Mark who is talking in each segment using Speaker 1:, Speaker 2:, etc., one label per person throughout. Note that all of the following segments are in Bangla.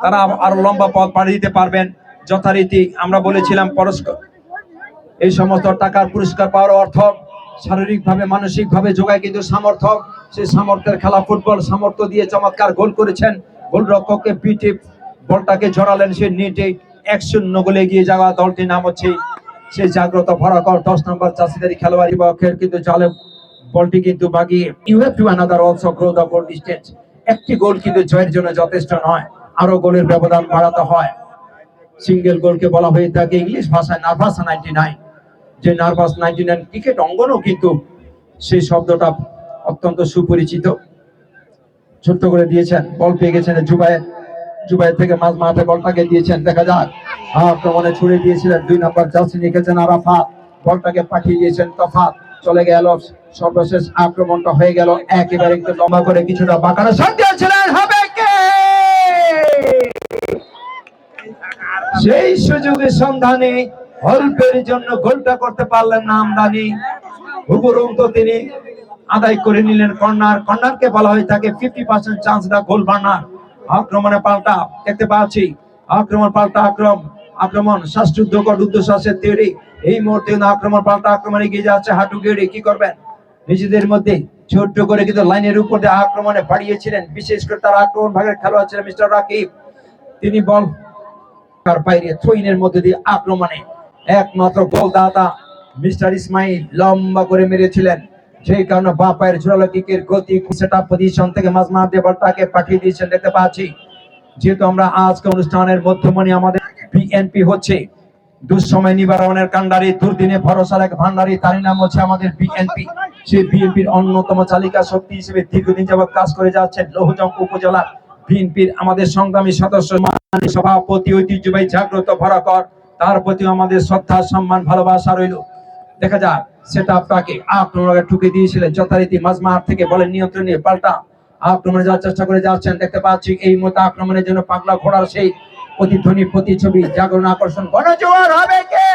Speaker 1: তারা আরো লম্বা পথ পাড়ি দিতে পারবেন। যথারীতি আমরা বলেছিলাম পুরস্কার, এই সমস্ত টাকার পুরস্কার পাওয়ার অর্থ শারীরিকভাবে মানসিকভাবে যোগায় কিন্তু সামর্থ্য। সেই সামর্থ্যের খেলা ফুটবল। সামর্থ্য দিয়ে চমৎকার গোল করেছেন, গোলরক্ষককে পিঠে বলটাকে জড়ালেন, সে নেটে 1-0 গোলে এগিয়ে যাওয়া দলটির নাম হচ্ছে সেই জাগ্রত ভরাকর 10 নম্বর চাষিদারি খেলোয়াড়ি পক্ষের কিন্তু জালে বলটি কিন্তু বাগিয়ে you have to another also grow the goal distance. একটি গোল কিন্তু জয়ের জন্য যথেষ্ট নয়, আরো গোলের ব্যবধান বাড়াতে হয়। সিঙ্গেল গোলকে বলা হয়ে থাকে ইংলিশ ভাষায় নার্ভাস 99। যে নার্ভাস 99 ক্রিকেট অঙ্গনও কিন্তু সেই শব্দটা অত্যন্ত সুপরিচিত। ছোট্ট করে দিয়েছেন, বল পেয়ে গেছেন জুবাইর থেকে মাঝ মাঠে বলটাকে দিয়েছেন, দেখা যাক আক্রমণে ছুড়ে দিয়েছিলেন 2 নম্বর জার্সি লিখেছেন আরাফাত, বলটাকে পাঠিয়ে দিয়েছেন তফাত, চলে গেল। সর্বশেষ আক্রমণটা হয়ে গেল একেবারে একটু লম্বা করে কিছুটা বাঁকানো শট দিয়েছিলেন, হবে কে? সেই সুযোগের সন্ধানে অল্পের জন্য গোলটা করতে পারলেন না আমদানি, উপরন্তু তিনি আদায় করে নিলেন কর্নার। কর্নারকে বলা হয়ে থাকে 50% চান্স দা গোল বার্নার। আক্রমণে পাল্টা দেখতে পাচ্ছি, আক্রমণ পাল্টা আক্রমণ শ্বাসযুদ্ধকর রুদ্ধশ্বাসের তৈরি। এই মুহূর্তে আক্রমণ পাল্টা আক্রমণে এগিয়ে যাচ্ছে হাঁটু গেড়ে। কি করবেন নিজেদের মধ্যে ছোট্ট করে কিন্তু লাইনের উপর দিয়ে আক্রমণে বাড়িয়েছিলেন, বিশেষ করে তার আক্রমণ ভাগের খেলোয়াড় ছিলেন মিস্টার রাকিব। তিনি বল বাইরে থ্রোইনের মধ্যে দিয়ে আক্রমণে একমাত্র গোলদাতা মিস্টার ইসমাইল লম্বা করে মেরেছিলেন, সেই কারণে বাঁ পায়ের ঝোলালো কিকের গতি সেটআপ পজিশন থেকে মাঝমাঠ দিয়ে বলটাকে পাঠিয়ে দিয়েছেন দেখতে পাচ্ছি। যেহেতু আমরা আজকে অনুষ্ঠানের মধ্যমণি আমাদের বিএনপি হচ্ছে দুঃসময় নিবারণের কান্ডারি, দুর্দিনে ভরসার এক ভান্ডারি, তারই নাম হচ্ছে আমাদের বিএনপি। সেই বিএনপির অন্যতম চালিকা শক্তি হিসেবে দীর্ঘদিন যাবৎ কাজ করে যাচ্ছেন লৌহজং উপজেলা বিএনপির আমাদের সংগ্রামী সদস্য সভাপতি ঐতিহ্যবাহী জাগ্রত ভরাকর, তার প্রতি আমাদের শ্রদ্ধা সম্মান ভালোবাসা রইল। দেখা যাক সেটা আপনাকে আক্রমণে ঠুকে দিয়েছিলেন, যথারীতি মাঝমাঠ থেকে বলের নিয়ন্ত্রণ নিয়ে পাল্টা আক্রমণে যাওয়ার চেষ্টা করে যাচ্ছেন দেখতে পাচ্ছি। এই মতো আক্রমণের জন্য পাগলা ঘোড়ার সেই প্রতিধ্বনি প্রতিছবি জাগরণ আকর্ষণ গণজোয়ার হবে কে?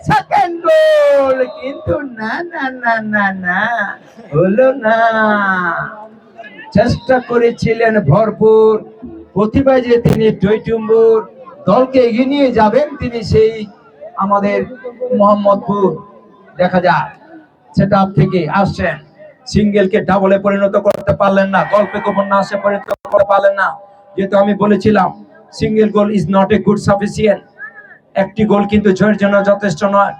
Speaker 1: সেকেন্ড গোল কিন্তু না না না না না হলো না। চেষ্টা করেছিলেন ভরপুর, প্রতিভায় যে তিনি টইটুম্বুর দলকে এগিয়ে নিয়ে যাবেন তিনি সেই আমাদের মোহাম্মদপুর। দেখা যায় সেটা থেকে আসছেন, সিঙ্গেলকে ডাবলে পরিণত করতে পারলেন না, গল্পে গোপন না আসে পরিণত করতে পারলেন না। যেহেতু আমি বলেছিলাম single goal is not a good sufficient, একটি গোল কিন্তু জয়ের জন্য যথেষ্ট নয়।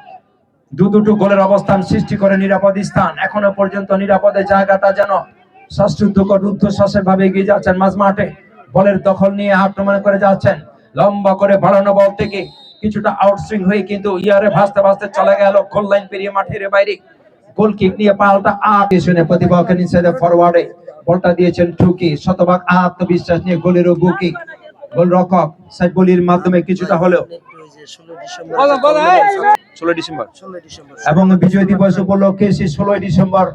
Speaker 1: দুটো গোলের অবস্থান সৃষ্টি করে নিরাপদ স্থান, এখনো পর্যন্ত নিরাপদের জায়গাটা যেন শ্বাসযুদ্ধকর রুদ্ধশ্বাসের ভাবে এগিয়ে যাচ্ছেন মাঝ মাঠে, বলের দখল নিয়ে আক্রমণ করে যাচ্ছেন। লম্বা করে বাড়ানো বল থেকে কিছুটা আউটসুইং হয়ে কিন্তু ইয়ারে ভাসতে ভাসতে চলে গেল গোল লাইন পেরিয়ে মাঠের বাইরে। গোল কিক নিয়ে পাল্টা পেছনে প্রতিপক্ষের নিচে ফরওয়ার্ডে বলটা দিয়েছেন ঠুকি, শতভাগ আত্মবিশ্বাস নিয়ে গোলেরও বুকিং। গোলরক্ষক সাইফুলের মাধ্যমে কিছুটা হলেও 16 ডিসেম্বর এবং বিজয় দিবস উপলক্ষে সেই 16 ডিসেম্বর